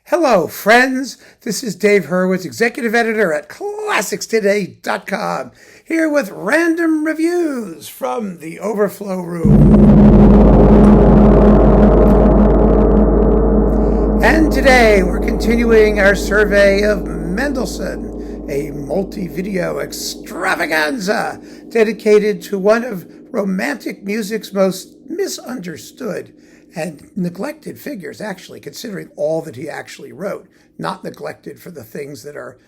Hello, friends. This is Dave Hurwitz, executive editor at ClassicsToday.com, here with random reviews from the Overflow room. And today we're continuing our survey of Mendelssohn, a multi-video extravaganza dedicated to one of romantic music's most misunderstood and neglected figures, actually, considering all that he actually wrote. Not neglected for the things that are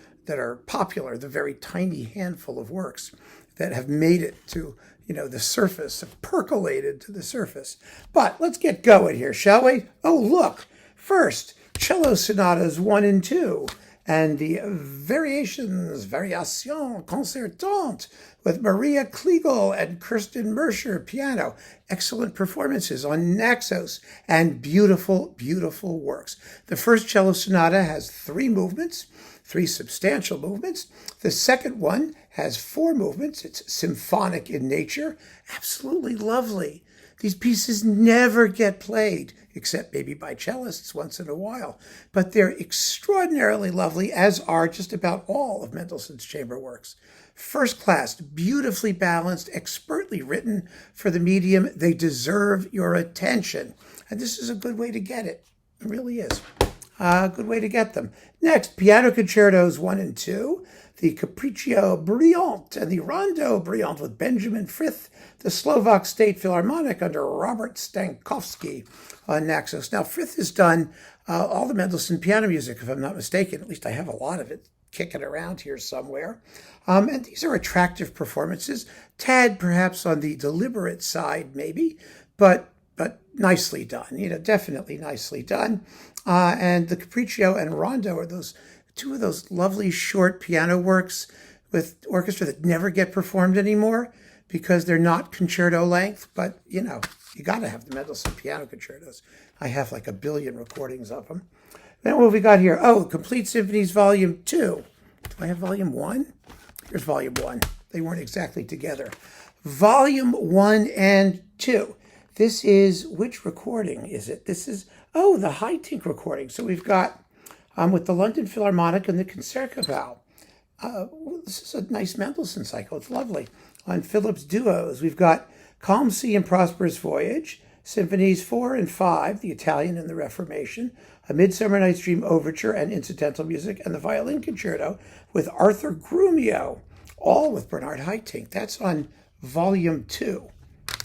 popular, the very tiny handful of works that have made it to, the surface, have percolated to the surface. But let's get going here, shall we? Oh, look. First, cello sonatas 1 and 2, and the variations, variation concertante, with Maria Kliegel and Kirsten Mercer, piano. Excellent performances on Naxos, and beautiful, beautiful works. The first cello sonata has 3 movements, 3 substantial movements. The second one has 4 movements. It's symphonic in nature. Absolutely lovely. These pieces never get played, except maybe by cellists once in a while. But they're extraordinarily lovely, as are just about all of Mendelssohn's chamber works. First class, beautifully balanced, expertly written for the medium. They deserve your attention. And this is a good way to get it. It really is. A good way to get them. Next, piano concertos 1 and 2. The Capriccio Brilliant and the Rondo Brilliant with Benjamin Frith, the Slovak State Philharmonic under Robert Stankovsky on Naxos. Now, Frith has done all the Mendelssohn piano music, if I'm not mistaken. At least I have a lot of it kicking around here somewhere. And these are attractive performances, tad perhaps on the deliberate side maybe, but nicely done, definitely nicely done. And the Capriccio and Rondo are those 2 of those lovely short piano works with orchestra that never get performed anymore because they're not concerto length, but you got to have the Mendelssohn piano concertos. I have like 1 billion recordings of them. Then what have we got here? Oh, Complete Symphonies Volume 2. Do I have Volume 1? Here's Volume 1. They weren't exactly together. Volume 1 and 2. This is, which recording is it? This is, the Haitink recording. So we've got, with the London Philharmonic and the Concertgebouw. This is a nice Mendelssohn cycle. It's lovely. On Phillips Duos, we've got Calm Sea and Prosperous Voyage, Symphonies 4 and 5, the Italian and the Reformation, A Midsummer Night's Dream Overture and incidental music, and the Violin Concerto with Arthur Grumio, all with Bernard Haitink. That's on Volume 2,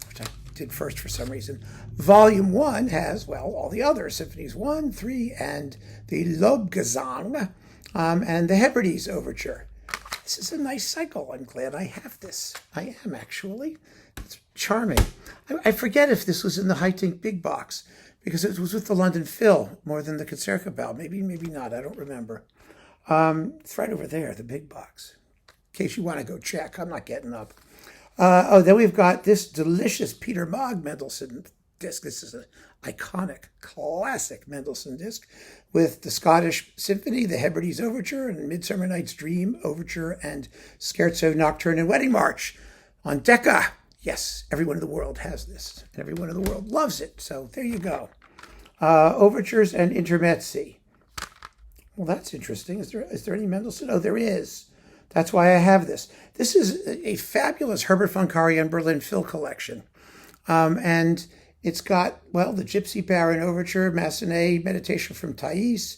which I did first for some reason. Volume 1 has, all the other Symphonies 1, 3, and the Lobgesang, and the Hebrides Overture. This is a nice cycle. I'm glad I have this. I am, actually. It's charming. I forget if this was in the Haitink Big Box, because it was with the London Phil more than the Concertgebouw. Maybe not. I don't remember. It's right over there, the Big Box. In case you want to go check. I'm not getting up. Then we've got this delicious Peter Maag Mendelssohn disc. This is an iconic, classic Mendelssohn disc with the Scottish Symphony, the Hebrides Overture, and Midsummer Night's Dream Overture, and Scherzo, Nocturne, and Wedding March on Decca. Yes, everyone in the world has this, and everyone in the world loves it. So there you go. Overtures and Intermezzi. Well, that's interesting. Is there any Mendelssohn? Oh, there is. That's why I have this. This is a fabulous Herbert von Karajan Berlin Phil collection. And it's got, the Gypsy Baron Overture, Massenet Meditation from Thais,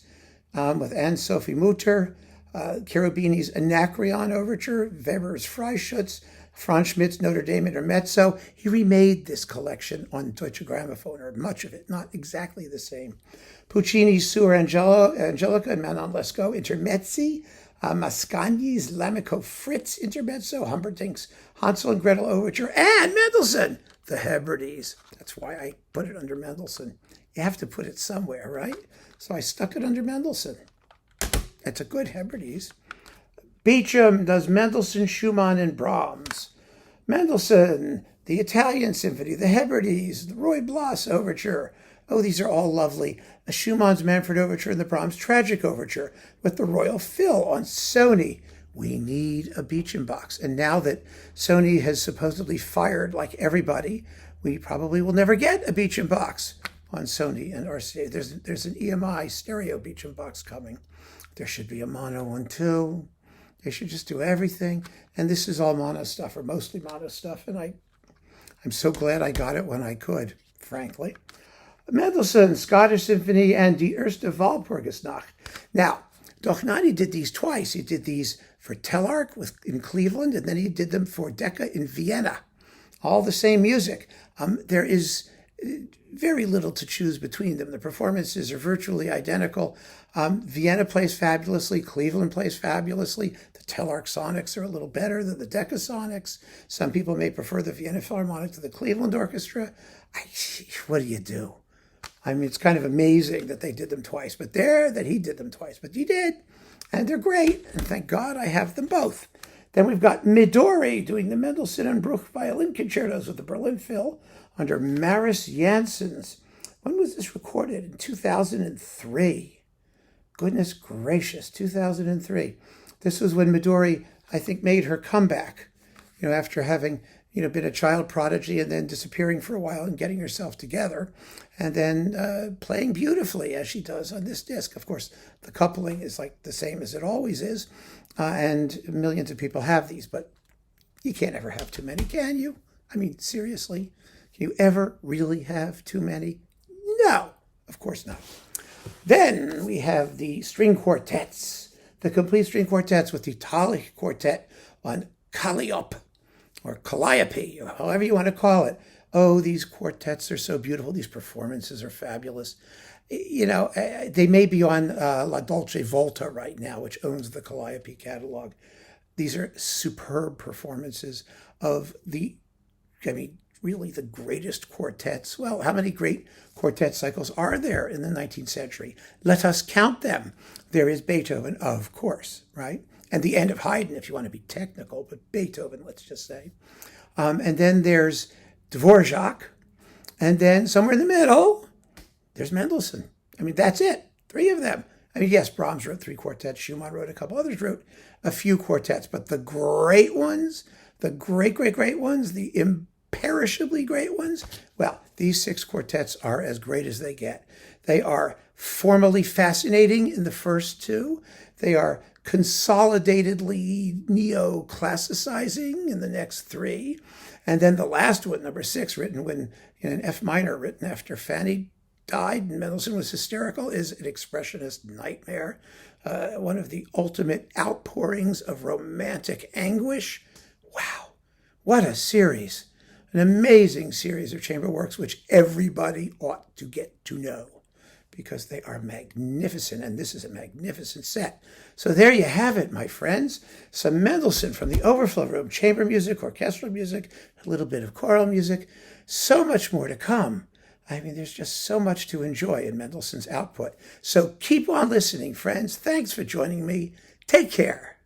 with Anne-Sophie Mutter, Cherubini's Anacreon Overture, Weber's Freischütz, Franz Schmidt's Notre Dame Intermezzo. He remade this collection on Deutsche Grammophon, or much of it, not exactly the same. Puccini's Suor Angelica and Manon Lescaut Intermezzi, Mascagni's L'Amico Fritz Intermezzo, Humperdinck's Hansel and Gretel Overture, and Mendelssohn, the Hebrides. That's why I put it under Mendelssohn. You have to put it somewhere, right? So I stuck it under Mendelssohn. It's a good Hebrides. Beecham does Mendelssohn, Schumann, and Brahms. Mendelssohn, the Italian Symphony, the Hebrides, the Roy Blas Overture. Oh, these are all lovely. Schumann's Manfred Overture and the Brahms Tragic Overture with the Royal Phil on Sony. We need a Beecham box. And now that Sony has supposedly fired like everybody, we probably will never get a Beecham box. on Sony and RCA. There's an EMI stereo Beecham box coming. There should be a mono one too. They should just do everything. And this is all mono stuff, or mostly mono stuff. And I'm so glad I got it when I could, frankly. Mendelssohn, Scottish Symphony, and Die Erste Walpurgisnacht. Now, Dohnányi did these twice. He did these for Telarc in Cleveland, and then he did them for Decca in Vienna. All the same music. There is very little to choose between them. The performances are virtually identical. Vienna plays fabulously. Cleveland plays fabulously. The Telarc sonics are a little better than the Decca sonics. Some people may prefer the Vienna Philharmonic to the Cleveland Orchestra. What do you do? I mean, it's kind of amazing that they did them twice, but that he did them twice, but he did. And they're great, and thank God I have them both. Then we've got Midori doing the Mendelssohn and Bruch violin concertos with the Berlin Phil under Maris Janssens. When was this recorded? In 2003. Goodness gracious, 2003. This was when Midori, I think, made her comeback, after having, been a child prodigy and then disappearing for a while and getting herself together, and then playing beautifully as she does on this disc. Of course, the coupling is like the same as it always is, and millions of people have these, but you can't ever have too many, can you? I mean, seriously, can you ever really have too many? No, of course not. Then we have the string quartets, the complete string quartets with the Thalich Quartet on Calliope, or Calliope, or however you want to call it. Oh, these quartets are so beautiful. These performances are fabulous. They may be on La Dolce Volta right now, which owns the Calliope catalog. These are superb performances of really the greatest quartets. Well, how many great quartet cycles are there in the 19th century? Let us count them. There is Beethoven, of course, right? And the end of Haydn, if you want to be technical, but Beethoven, let's just say. And then there's Dvorak. And then somewhere in the middle, there's Mendelssohn. I mean, that's it. 3 of them. I mean, yes, Brahms wrote 3 quartets. Schumann wrote a couple. Others wrote a few quartets. But the great ones, the great, great, great ones, the imperishably great ones, well, these 6 quartets are as great as they get. They are formally fascinating in the first 2. They are consolidatedly neo-classicizing in the next 3. And then the last one, number 6, written in an F minor, written after Fanny died and Mendelssohn was hysterical, is an expressionist nightmare. One of the ultimate outpourings of romantic anguish. Wow, what a series. An amazing series of chamber works which everybody ought to get to know, because they are magnificent, and this is a magnificent set. So there you have it, my friends. Some Mendelssohn from the Overflow Room, chamber music, orchestral music, a little bit of choral music, so much more to come. I mean, there's just so much to enjoy in Mendelssohn's output. So keep on listening, friends. Thanks for joining me. Take care.